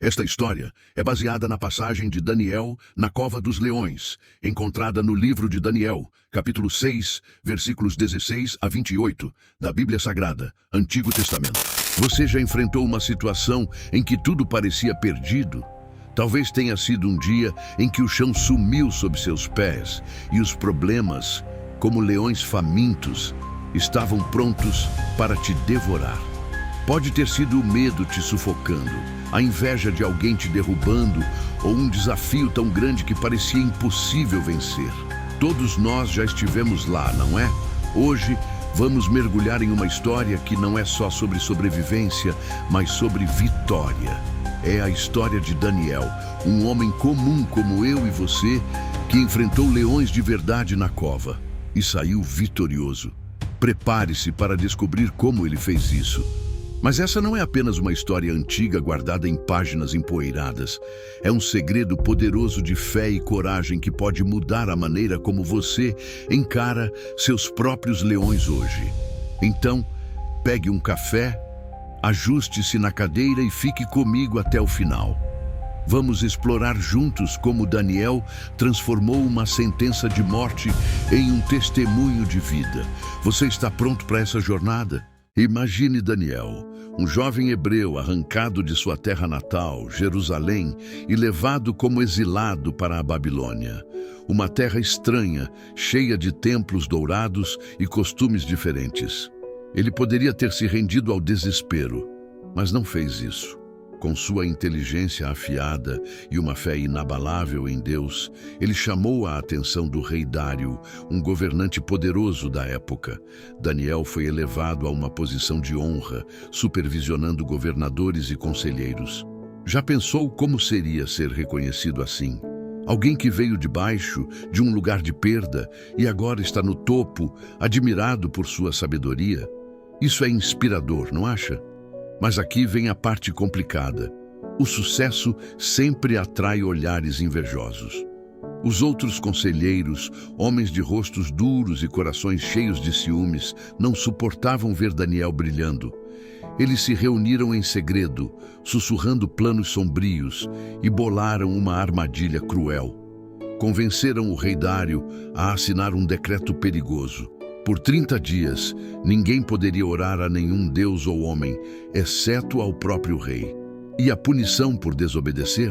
Esta história é baseada na passagem de Daniel na cova dos leões, encontrada no livro de Daniel, capítulo 6, versículos 16 a 28, da Bíblia Sagrada, Antigo Testamento. Você já enfrentou uma situação em que tudo parecia perdido? Talvez tenha sido um dia em que o chão sumiu sob seus pés e os problemas, como leões famintos, estavam prontos para te devorar. Pode ter sido o medo te sufocando, a inveja de alguém te derrubando ou um desafio tão grande que parecia impossível vencer. Todos nós já estivemos lá, não é? Hoje, vamos mergulhar em uma história que não é só sobre sobrevivência, mas sobre vitória. É a história de Daniel, um homem comum como eu e você, que enfrentou leões de verdade na cova e saiu vitorioso. Prepare-se para descobrir como ele fez isso. Mas essa não é apenas uma história antiga guardada em páginas empoeiradas. É um segredo poderoso de fé e coragem que pode mudar a maneira como você encara seus próprios leões hoje. Então, pegue um café, ajuste-se na cadeira e fique comigo até o final. Vamos explorar juntos como Daniel transformou uma sentença de morte em um testemunho de vida. Você está pronto para essa jornada? Imagine Daniel, um jovem hebreu arrancado de sua terra natal, Jerusalém, e levado como exilado para a Babilônia. Uma terra estranha, cheia de templos dourados e costumes diferentes. Ele poderia ter se rendido ao desespero, mas não fez isso. Com sua inteligência afiada e uma fé inabalável em Deus, ele chamou a atenção do rei Dário, um governante poderoso da época. Daniel foi elevado a uma posição de honra, supervisionando governadores e conselheiros. Já pensou como seria ser reconhecido assim? Alguém que veio de baixo, de um lugar de perda, e agora está no topo, admirado por sua sabedoria? Isso é inspirador, não acha? Mas aqui vem a parte complicada. O sucesso sempre atrai olhares invejosos. Os outros conselheiros, homens de rostos duros e corações cheios de ciúmes, não suportavam ver Daniel brilhando. Eles se reuniram em segredo, sussurrando planos sombrios, e bolaram uma armadilha cruel. Convenceram o rei Dário a assinar um decreto perigoso. Por 30 dias, ninguém poderia orar a nenhum deus ou homem, exceto ao próprio rei. E a punição por desobedecer?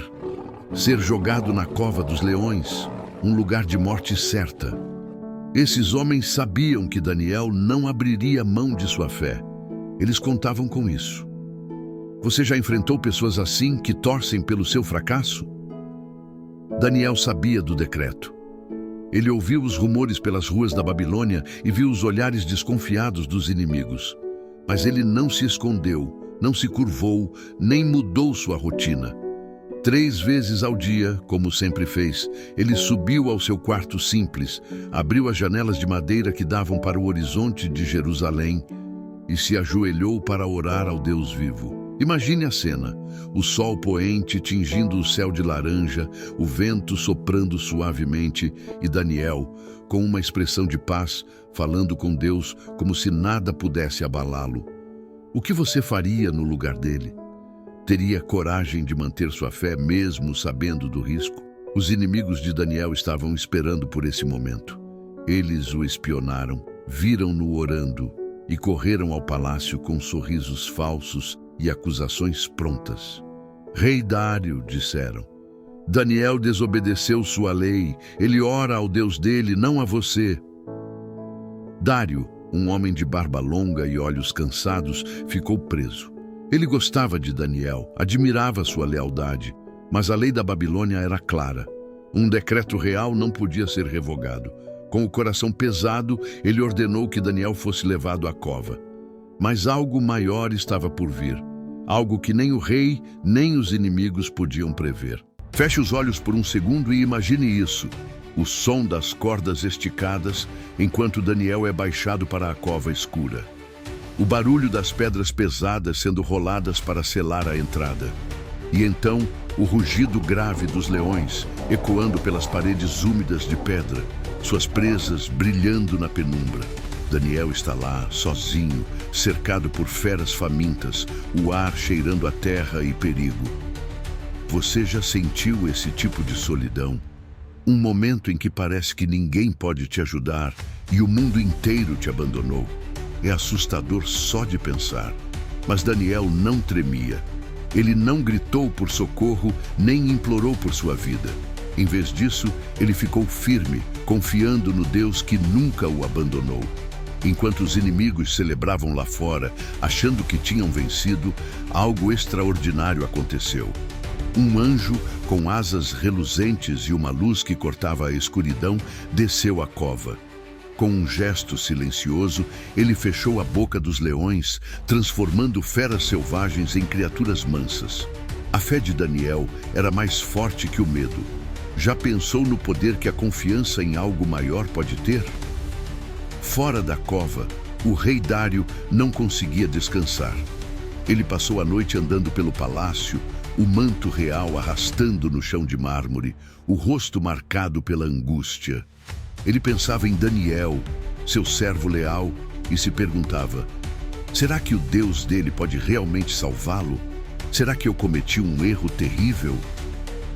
Ser jogado na cova dos leões, um lugar de morte certa. Esses homens sabiam que Daniel não abriria mão de sua fé. Eles contavam com isso. Você já enfrentou pessoas assim que torcem pelo seu fracasso? Daniel sabia do decreto. Ele ouviu os rumores pelas ruas da Babilônia e viu os olhares desconfiados dos inimigos. Mas ele não se escondeu, não se curvou, nem mudou sua rotina. 3 vezes ao dia, como sempre fez, ele subiu ao seu quarto simples, abriu as janelas de madeira que davam para o horizonte de Jerusalém e se ajoelhou para orar ao Deus vivo. Imagine a cena, o sol poente tingindo o céu de laranja, o vento soprando suavemente e Daniel, com uma expressão de paz, falando com Deus como se nada pudesse abalá-lo. O que você faria no lugar dele? Teria coragem de manter sua fé mesmo sabendo do risco? Os inimigos de Daniel estavam esperando por esse momento. Eles o espionaram, viram-no orando e correram ao palácio com sorrisos falsos e acusações prontas. Rei Dário, disseram, Daniel desobedeceu sua lei, ele ora ao Deus dele, não a você. Dário, um homem de barba longa e olhos cansados, ficou preso. Ele gostava de Daniel, admirava sua lealdade, mas a lei da Babilônia era clara. Um decreto real não podia ser revogado. Com o coração pesado, ele ordenou que Daniel fosse levado à cova. Mas algo maior estava por vir. Algo que nem o rei, nem os inimigos podiam prever. Feche os olhos por um segundo e imagine isso. O som das cordas esticadas, enquanto Daniel é baixado para a cova escura. O barulho das pedras pesadas sendo roladas para selar a entrada. E então, o rugido grave dos leões, ecoando pelas paredes úmidas de pedra, suas presas brilhando na penumbra. Daniel está lá, sozinho, cercado por feras famintas, o ar cheirando a terra e perigo. Você já sentiu esse tipo de solidão? Um momento em que parece que ninguém pode te ajudar e o mundo inteiro te abandonou. É assustador só de pensar. Mas Daniel não tremia. Ele não gritou por socorro, nem implorou por sua vida. Em vez disso, ele ficou firme, confiando no Deus que nunca o abandonou. Enquanto os inimigos celebravam lá fora, achando que tinham vencido, algo extraordinário aconteceu. Um anjo, com asas reluzentes e uma luz que cortava a escuridão, desceu à cova. Com um gesto silencioso, ele fechou a boca dos leões, transformando feras selvagens em criaturas mansas. A fé de Daniel era mais forte que o medo. Já pensou no poder que a confiança em algo maior pode ter? Fora da cova, o rei Dário não conseguia descansar. Ele passou a noite andando pelo palácio, o manto real arrastando no chão de mármore, o rosto marcado pela angústia. Ele pensava em Daniel, seu servo leal, e se perguntava: será que o Deus dele pode realmente salvá-lo? Será que eu cometi um erro terrível?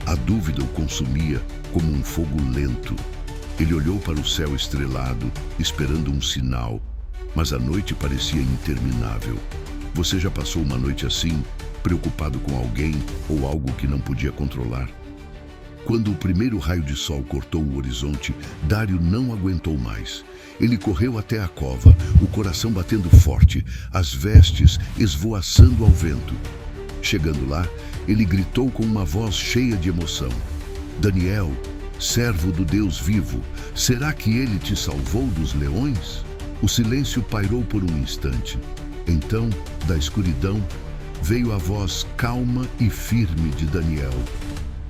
A dúvida o consumia como um fogo lento. Ele olhou para o céu estrelado, esperando um sinal, mas a noite parecia interminável. Você já passou uma noite assim, preocupado com alguém ou algo que não podia controlar? Quando o primeiro raio de sol cortou o horizonte, Dário não aguentou mais. Ele correu até a cova, o coração batendo forte, as vestes esvoaçando ao vento. Chegando lá, ele gritou com uma voz cheia de emoção: Daniel, servo do Deus vivo, será que ele te salvou dos leões? O silêncio pairou por um instante. Então, da escuridão, veio a voz calma e firme de Daniel.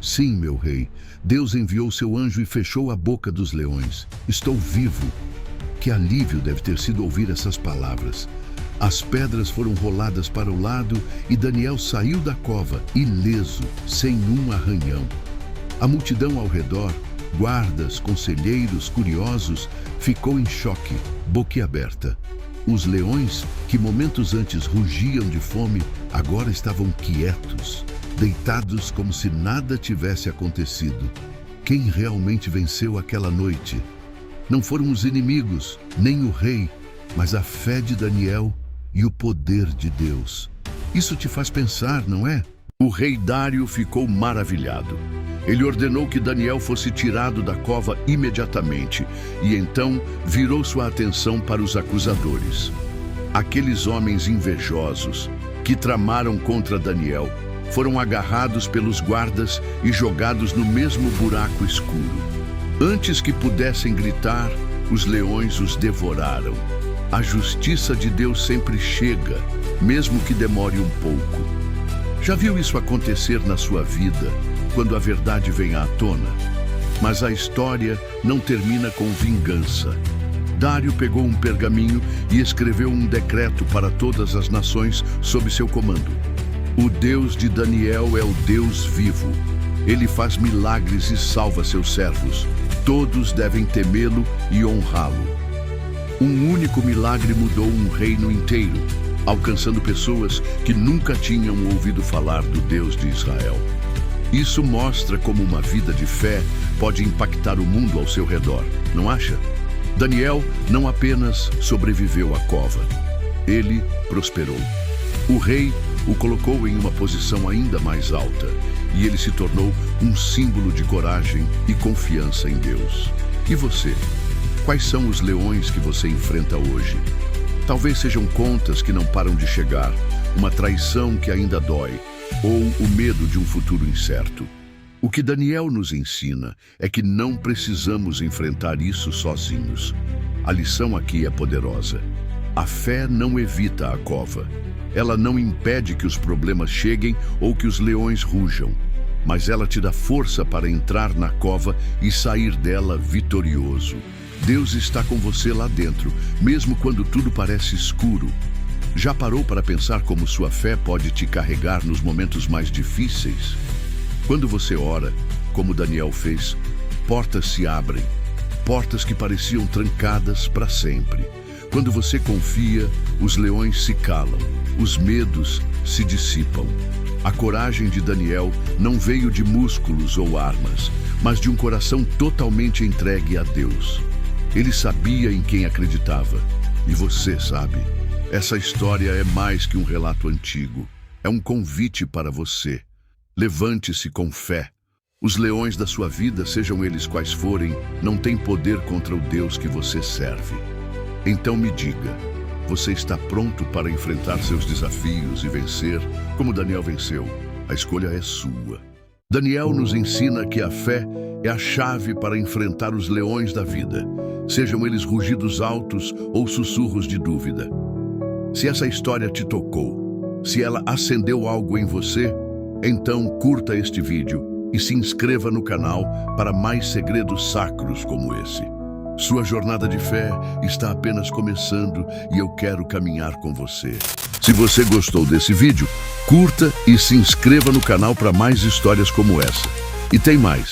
Sim, meu rei, Deus enviou seu anjo e fechou a boca dos leões. Estou vivo. Que alívio deve ter sido ouvir essas palavras. As pedras foram roladas para o lado e Daniel saiu da cova, ileso, sem um arranhão. A multidão ao redor, guardas, conselheiros, curiosos, ficou em choque, boquiaberta. Os leões, que momentos antes rugiam de fome, agora estavam quietos, deitados como se nada tivesse acontecido. Quem realmente venceu aquela noite? Não foram os inimigos, nem o rei, mas a fé de Daniel e o poder de Deus. Isso te faz pensar, não é? O rei Dário ficou maravilhado. Ele ordenou que Daniel fosse tirado da cova imediatamente e então virou sua atenção para os acusadores. Aqueles homens invejosos que tramaram contra Daniel foram agarrados pelos guardas e jogados no mesmo buraco escuro. Antes que pudessem gritar, os leões os devoraram. A justiça de Deus sempre chega, mesmo que demore um pouco. Já viu isso acontecer na sua vida, quando a verdade vem à tona? Mas a história não termina com vingança. Dário pegou um pergaminho e escreveu um decreto para todas as nações sob seu comando. O Deus de Daniel é o Deus vivo. Ele faz milagres e salva seus servos. Todos devem temê-lo e honrá-lo. Um único milagre mudou um reino inteiro, alcançando pessoas que nunca tinham ouvido falar do Deus de Israel. Isso mostra como uma vida de fé pode impactar o mundo ao seu redor, não acha? Daniel não apenas sobreviveu à cova, ele prosperou. O rei o colocou em uma posição ainda mais alta e ele se tornou um símbolo de coragem e confiança em Deus. E você? Quais são os leões que você enfrenta hoje? Talvez sejam contas que não param de chegar, uma traição que ainda dói, ou o medo de um futuro incerto. O que Daniel nos ensina é que não precisamos enfrentar isso sozinhos. A lição aqui é poderosa. A fé não evita a cova. Ela não impede que os problemas cheguem ou que os leões rujam, mas ela te dá força para entrar na cova e sair dela vitorioso. Deus está com você lá dentro, mesmo quando tudo parece escuro. Já parou para pensar como sua fé pode te carregar nos momentos mais difíceis? Quando você ora, como Daniel fez, portas se abrem, portas que pareciam trancadas para sempre. Quando você confia, os leões se calam, os medos se dissipam. A coragem de Daniel não veio de músculos ou armas, mas de um coração totalmente entregue a Deus. Ele sabia em quem acreditava. E você sabe, essa história é mais que um relato antigo. É um convite para você. Levante-se com fé. Os leões da sua vida, sejam eles quais forem, não têm poder contra o Deus que você serve. Então me diga, você está pronto para enfrentar seus desafios e vencer, como Daniel venceu? A escolha é sua. Daniel nos ensina que a fé é a chave para enfrentar os leões da vida, sejam eles rugidos altos ou sussurros de dúvida. Se essa história te tocou, se ela acendeu algo em você, então curta este vídeo e se inscreva no canal para mais segredos sacros como esse. Sua jornada de fé está apenas começando e eu quero caminhar com você. Se você gostou desse vídeo, curta e se inscreva no canal para mais histórias como essa. E tem mais.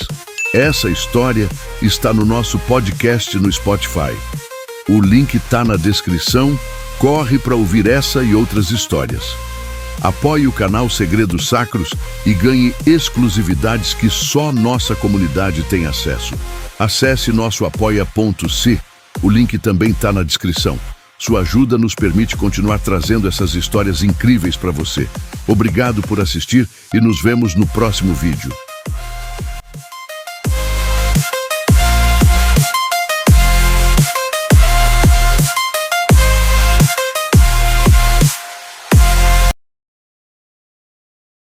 Essa história está no nosso podcast no Spotify. O link está na descrição. Corre para ouvir essa e outras histórias. Apoie o canal Segredos Sacros e ganhe exclusividades que só nossa comunidade tem acesso. Acesse nosso apoia.se, o link também está na descrição. Sua ajuda nos permite continuar trazendo essas histórias incríveis para você. Obrigado por assistir e nos vemos no próximo vídeo.